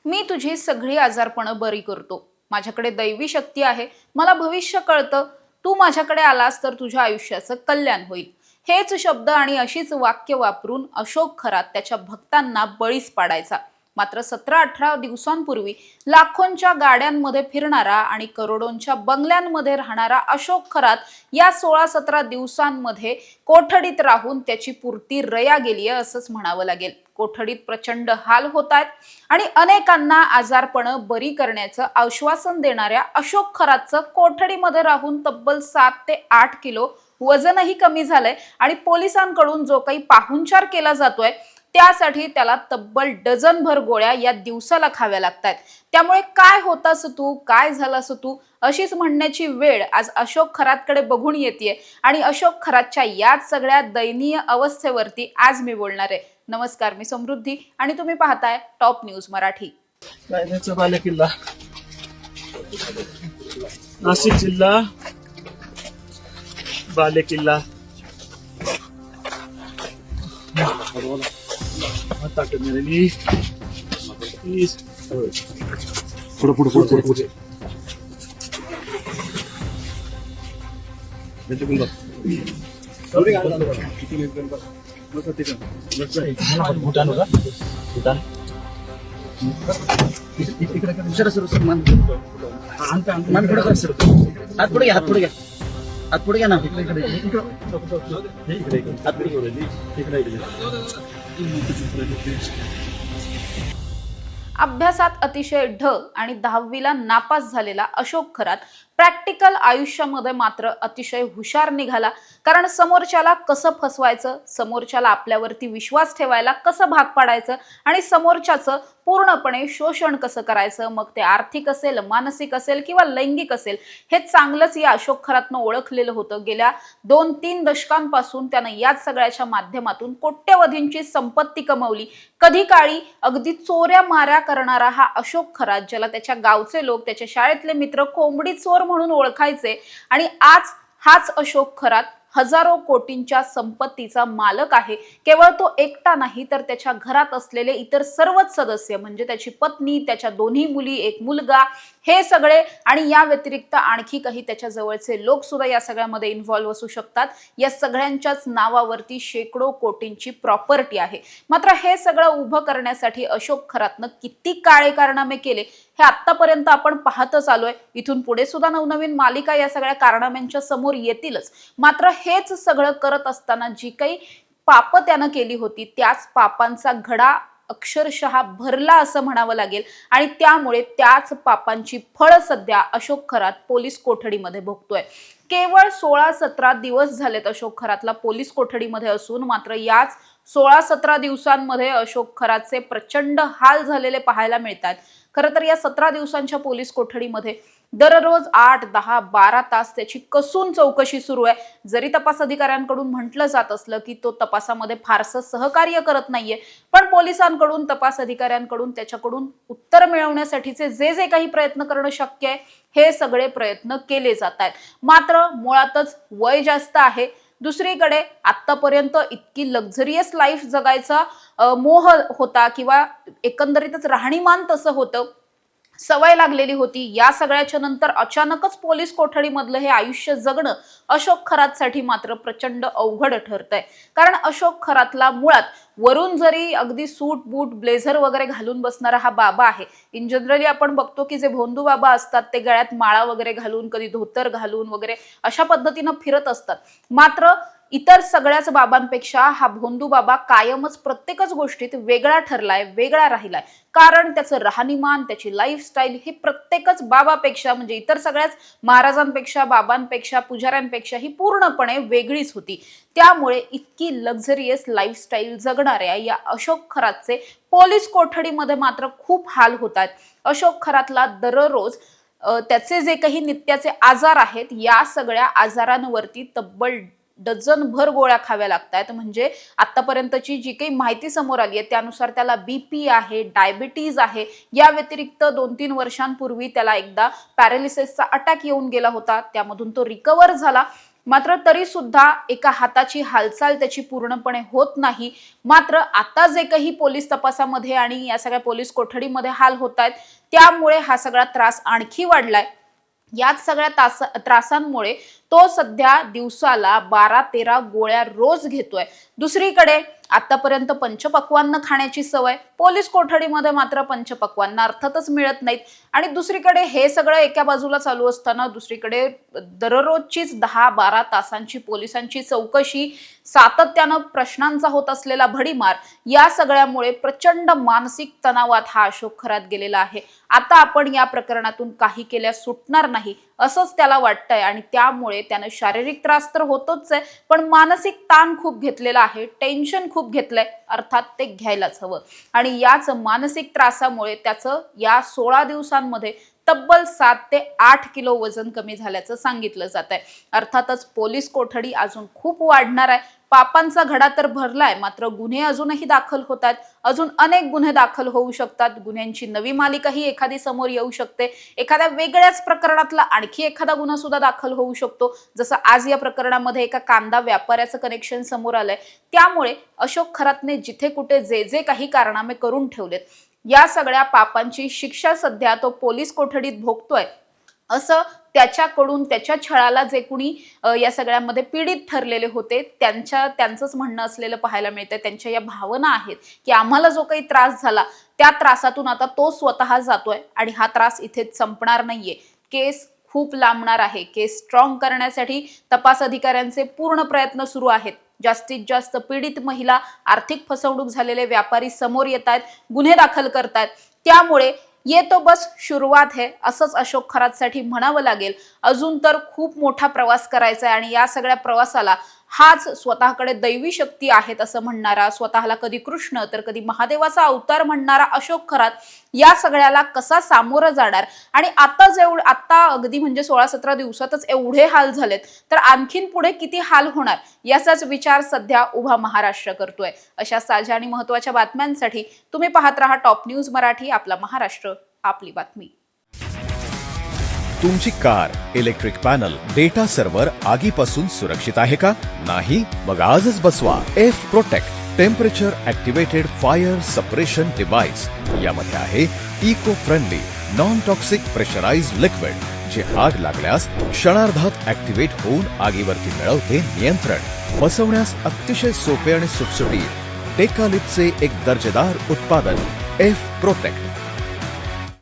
मी तुझी सगळी आजारपणं बरी करतो। माझ्याकडे दैवी शक्ती आहे, मला भविष्य कळतं। तू माझ्याकडे आलास तर तुझ्या आयुष्याचं कल्याण होईल। हेच शब्द आणि अशीच वाक्य वापरून अशोक खरात त्याच्या भक्तांना बळीस पाडायचा। मात्र 17-18 दिवसांपूर्वी लाखोंच्या गाड्यांमध्ये फिरणारा आणि करोडोंच्या बंगल्यांमध्ये राहणारा अशोक खरात या 16-17 दिवसांमध्ये कोठडीत राहून त्याची पुरती रया गेली असंच म्हणावं लागेल। कोठडीत प्रचंड हाल होत आहेत आणि अनेकांना आजारपणं बरी करण्याचं आश्वासन देणाऱ्या अशोक खरातचं कोठडीमध्ये राहून तब्बल 7 ते 8 किलो वजनही कमी झालंय आणि पोलिसांकडून जो काही पाहुणचार केला जातोय त्यासाठी त्याला तब्बल डझनभर गोळ्या या दिवसाला खाव्या लागतात। त्यामुळे काय होतास तू, काय झालास तू अशीच म्हणण्याची वेळ आज अशोक खरातकडे बघून येते आणि अशोक खरातच्या याच सगळ्या दयनीय अवस्थेवरती आज मी बोलणार आहे। नमस्कार, मी समृद्धी आणि तुम्ही पाहताय टॉप न्यूज मराठी। बालेकिल्ला, नाशिक जिल्हा, बालेकिल्ला पुढे हात पुढे घ्या ना। अभ्यासात अतिशय ढ आणि 10वीला नापास झालेला अशोक खरात प्रॅक्टिकल आयुष्यामध्ये मात्र अतिशय हुशार निघाला। कारण समोरच्याला कसं फसवायचं, समोरच्याला आपल्यावरती विश्वास ठेवायला कसं भाग पाडायचं आणि समोरच्याचं पूर्णपणे शोषण कसं करायचं, मग ते आर्थिक असेल, मानसिक असेल किंवा लैंगिक असेल, हे चांगलंच या अशोक खरातनं ओळखलेलं होतं। गेल्या 2-3 दशकांपासून त्यानं याच सगळ्याच्या माध्यमातून कोट्यवधींची संपत्ती कमवली। कधी काळी अगदी चोऱ्या माऱ्या करणारा हा अशोक खरात, ज्याला त्याच्या गावचे लोक, त्याच्या शाळेतले मित्र कोंबडी चोर म्हणून ओळखायचे, आणि आज हाच अशोक खरात हजारो कोटींच्या संपत्तीचा मालक आहे। केवळ तो एकटा नाही तर त्याच्या घरात असलेले इतर सर्वच सदस्य म्हणजे त्याची पत्नी, त्याच्या 2 मुली, 1 मुलगा, हे सगळे आणि या व्यतिरिक्त आणखी काही त्याच्या जवळचे लोक सुद्धा या सगळ्यामध्ये इन्व्हॉल्व असू शकतात। या सगळ्यांच्याच नावावरती शेकडो कोटींची प्रॉपर्टी आहे। मात्र हे सगळं उभं करण्यासाठी अशोक खरातनं किती काळे कारनामे केले हे आतापर्यंत आपण पाहतच आलोय। इथून पुढे सुद्धा नवनवीन मालिका या सगळ्या कारनाम्यांच्या समोर येतीलच। मात्र हेच सगळं करत असताना जी काही पाप त्यानं केली होती त्याच पापांचा घडा अक्षरशः भरला असं म्हणावं लागेल आणि त्यामुळे त्याच पापांची फळ सध्या अशोक खरात पोलीस कोठडीमध्ये भोगतोय। केवळ 16-17 दिवस झालेत अशोक खरातला पोलीस कोठडीमध्ये असून मात्र याच 16-17 दिवसांमध्ये अशोक खरातचे प्रचंड हाल झालेले पाहायला मिळतात। खरं तर या 17 दिवसांच्या पोलीस कोठडीमध्ये दररोज 8, 10, 12 तास त्याची कसून चौकशी सुरू आहे। जरी तपास अधिकाऱ्यांकडून म्हटलं जात असलं की तो तपासामध्ये फारसं सहकार्य करत नाहीये, पण पोलिसांकडून, तपास अधिकाऱ्यांकडून त्याच्याकडून उत्तर मिळवण्यासाठीचे जे काही प्रयत्न करणं शक्य आहे हे सगळे प्रयत्न केले जात आहेत। मात्र मुळातच वय जास्त आहे, दुसरीकडे आतापर्यंत इतकी लक्झरियस लाईफ जगायचा मोह होता किंवा एकंदरीतच राहणीमान तसं होतं, सवय लागलेली होती। या सगळ्याच्या नंतर अचानकच पोलीस कोठडीमधलं हे आयुष्य जगणं अशोक खरातसाठी मात्र प्रचंड अवघड ठरतंय। कारण अशोक खरातला मुळात वरून जरी अगदी सूट बूट ब्लेझर वगैरे घालून बसणारा हा बाबा आहे, इन जनरली आपण बघतो की जे भोंदू बाबा असतात ते गळ्यात माळा वगैरे घालून, कधी धोतर घालून वगैरे अशा पद्धतीनं फिरत असतात। मात्र इतर सगळ्याच बाबांपेक्षा हा भोंदू बाबा कायमच प्रत्येकच गोष्टीत वेगळा ठरलाय, वेगळा राहिलाय। कारण त्याचं राहणीमान, त्याची लाईफस्टाईल ही प्रत्येकच बाबापेक्षा म्हणजे इतर सगळ्याच महाराजांपेक्षा, बाबांपेक्षा, पुजाऱ्यांपेक्षा ही पूर्णपणे वेगळीच होती। त्यामुळे इतकी लक्झरियस लाईफस्टाईल जगणाऱ्या या अशोक खरातचे पोलीस कोठडीमध्ये मात्र खूप हाल होत आहेत। अशोक खरातला दररोज त्याचे जे काही नित्याचे आजार आहेत या सगळ्या आजारांवरती तब्बल डझनभर गोळ्या खाव्या लागतात। म्हणजे आतापर्यंतची जी काही माहिती समोर आली आहे त्यानुसार त्याला बीपी आहे, डायबिटीज आहे, या व्यतिरिक्त 2-3 वर्षांपूर्वी त्याला एकदा पॅरालिसिसचा अटॅक येऊन गेला होता, त्यामधून तो रिकव्हर झाला। मात्र तरी सुद्धा एका हाताची हालचाल त्याची पूर्णपणे होत नाही. मात्र आता जे काही पोलीस तपासामध्ये आणि या सगळ्या पोलीस कोठडीमध्ये हाल होत आहेत त्यामुळे हा सगळा त्रास आणखी वाढलाय. याच सगळ्या त्रासांमुळे तो सध्या दिवसाला 12-13 गोळ्या रोज घेतोय. दुसरीकडे आतापर्यंत पंचपक्वान्न खाण्याची सवय, पोलीस कोठडीमध्ये मात्र पंचपक्वान्न अर्थातच मिळत नाहीत. आणि दुसरीकडे हे सगळं एका बाजूला चालू असताना दुसरीकडे दररोजचीच 10-12 तासांची पोलिसांची चौकशी, सातत्यानं प्रश्नांचा होत असलेला भडीमार, या सगळ्यामुळे प्रचंड मानसिक तणावात हा अशोक खरात गेलेला आहे. आता आपण या प्रकरणातून काही केल्यास सुटणार नाही असंच त्याला वाटतंय आणि त्यामुळे त्यानं शारीरिक त्रास तर होतोच आहे, पण मानसिक ताण खूप घेतलेला आहे, टेन्शन खूप घेतलंय, अर्थात ते घ्यायलाच हवं. आणि याच मानसिक त्रासामुळे त्याचं या 16 दिवसांमध्ये तब्बल 7 ते 8 किलो वजन कमी झाल्याचं सांगितलं जात आहे. अर्थातच पोलीस कोठडी अजून खूप वाढणार आहे. पापांचा घडा तर भरलाय, मात्र गुन्हे अजूनही दाखल होत आहेत. अजून अनेक गुन्हे दाखल होऊ शकतात. गुन्ह्यांची नवी मालिकाही एखादी समोर येऊ शकते. एखाद्या वेगळ्याच प्रकरणातला आणखी एखादा गुन्हा सुद्धा दाखल होऊ शकतो. जसं आज या प्रकरणामध्ये एका कांदा व्यापाऱ्याचं कनेक्शन समोर आलंय. त्यामुळे अशोक खरातने जिथे कुठे जे जे काही कारनामे करून ठेवलेत, या सगळ्या पापांची शिक्षा सध्या तो पोलीस कोठडीत भोगतोय असं त्याच्याकडून, त्याच्या छळाला जे कुणी या सगळ्यामध्ये पीडित ठरलेले होते त्यांचंच म्हणणं असलेलं पाहायला मिळतंय. त्यांच्या या भावना आहेत की आम्हाला जो काही त्रास झाला त्या त्रासातून आता तो स्वतः जातोय आणि हा त्रास इथेच संपणार नाहीये. केस खूप लांबणार आहे. केस स्ट्रॉंग करण्यासाठी तपास अधिकाऱ्यांचे पूर्ण प्रयत्न सुरू आहेत. जास्तीत जास्त पीडित महिला, आर्थिक फसवणूक झालेले व्यापारी समोर येत आहेत, गुन्हे दाखल करतायत. त्यामुळे ये तो बस शुरुवात है असंच अशोक खरातसाठी म्हणावं लागेल. अजून तर खूप मोठा प्रवास करायचा आहे आणि या सगळ्या प्रवासाला हाच स्वतःकडे दैवी शक्ती आहेत असं म्हणणारा, स्वतःला कधी कृष्ण तर कधी महादेवाचा अवतार म्हणणारा अशोक खरात या सगळ्याला कसा सामोरं जाणार. आणि आता अगदी म्हणजे 16-17 दिवसातच एवढे हाल झालेत, तर आणखीन पुढे किती हाल होणार याचाच विचार सध्या उभा महाराष्ट्र करतोय. अशा ताज्या आणि महत्त्वाच्या बातम्यांसाठी तुम्ही पाहत रहा टॉप न्यूज मराठी. आपला महाराष्ट्र, आपली बातमी. तुमची car, electric panel, data server आगीपासून सुरक्षित आहे का? नाही? मग आजच बसवा F protect temperature activated fire suppression device. यामध्ये आहे eco friendly non toxic pressurised liquid, जे आग लागल्यास क्षणार्धात ऍक्टिव्हेट होऊन आगीवरती मिळवते नियंत्रण. बसवण्यास अतिशय सोपे आणि सुटसुटीत टेकालिपचे एक दर्जेदार उत्पादन एफ प्रोटेक्ट.